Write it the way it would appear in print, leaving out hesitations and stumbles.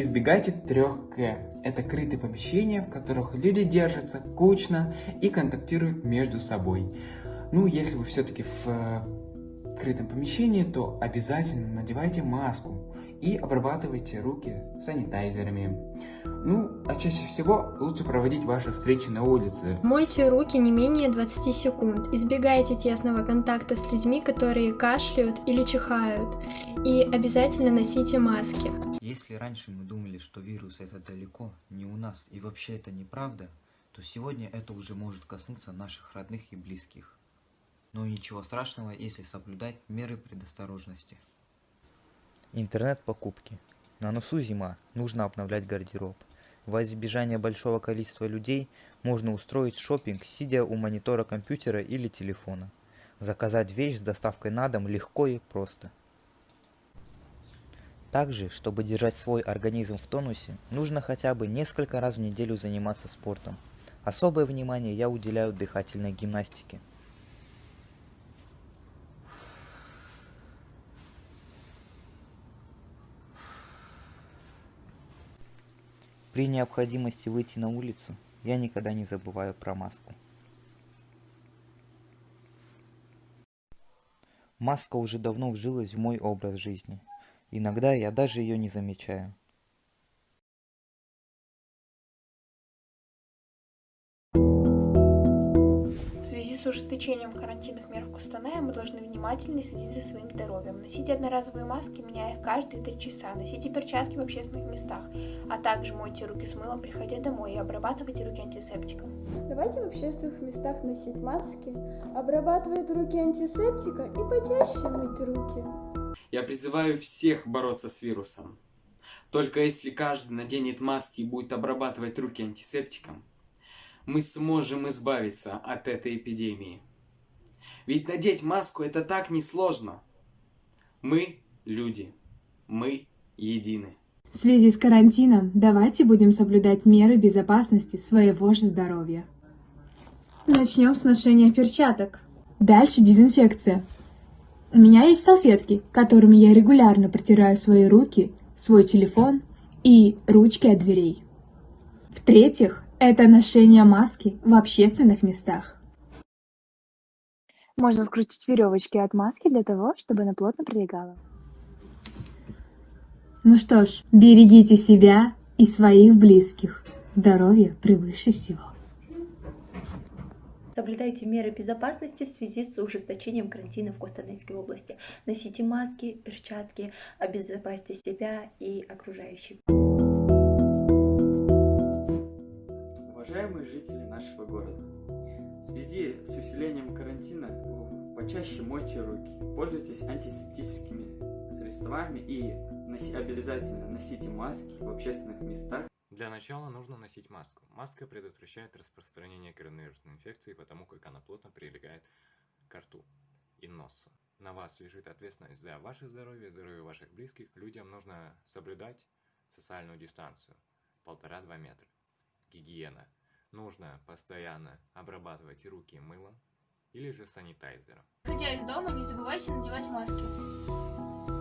Избегайте 3К. Это крытые помещения, в которых люди держатся кучно и контактируют между собой. Ну, если вы все-таки в крытом помещении, то обязательно надевайте маску и обрабатывайте руки санитайзерами. Ну, а чаще всего лучше проводить ваши встречи на улице. Мойте руки не менее 20 секунд. Избегайте тесного контакта с людьми, которые кашляют или чихают. И обязательно носите маски. Если раньше мы думали, что вирус это далеко, не у нас и вообще это неправда, то сегодня это уже может коснуться наших родных и близких. Но ничего страшного, если соблюдать меры предосторожности. Интернет-покупки. На носу зима, нужно обновлять гардероб. Во избежание большого количества людей можно устроить шопинг, сидя у монитора компьютера или телефона. Заказать вещь с доставкой на дом легко и просто. Также, чтобы держать свой организм в тонусе, нужно хотя бы несколько раз в неделю заниматься спортом. Особое внимание я уделяю дыхательной гимнастике. При необходимости выйти на улицу, я никогда не забываю про маску. Маска уже давно вжилась в мой образ жизни. Иногда я даже ее не замечаю. В связи с ужесточением карантинных мер в Костанае мы должны внимательно следить за своим здоровьем. Носите одноразовые маски, меняя их каждые 3 часа. Носите перчатки в общественных местах, а также мойте руки с мылом, приходя домой, и обрабатывайте руки антисептиком. Давайте в общественных местах носить маски, обрабатывать руки антисептиком и почаще мыть руки. Я призываю всех бороться с вирусом. Только если каждый наденет маски и будет обрабатывать руки антисептиком, мы сможем избавиться от этой эпидемии. Ведь надеть маску это так несложно. Мы люди. Мы едины. В связи с карантином давайте будем соблюдать меры безопасности своего же здоровья. Начнем с ношения перчаток. Дальше дезинфекция. У меня есть салфетки, которыми я регулярно протираю свои руки, свой телефон и ручки от дверей. В-третьих, это ношение маски в общественных местах. Можно скрутить веревочки от маски для того, чтобы она плотно прилегала. Ну что ж, берегите себя и своих близких. Здоровье превыше всего. Соблюдайте меры безопасности в связи с ужесточением карантина в Костанайской области. Носите маски, перчатки, обезопасьте себя и окружающих. Уважаемые жители нашего города, в связи с усилением карантина почаще мойте руки, пользуйтесь антисептическими средствами и обязательно носите маски в общественных местах. Для начала нужно носить маску. Маска предотвращает распространение коронавирусной инфекции, потому как она плотно прилегает к рту и носу. На вас лежит ответственность за ваше здоровье, здоровье ваших близких. Людям нужно соблюдать социальную дистанцию 1,5–2 метра. Гигиена. Нужно постоянно обрабатывать руки мылом или же санитайзером. Выходя из дома, не забывайте надевать маски.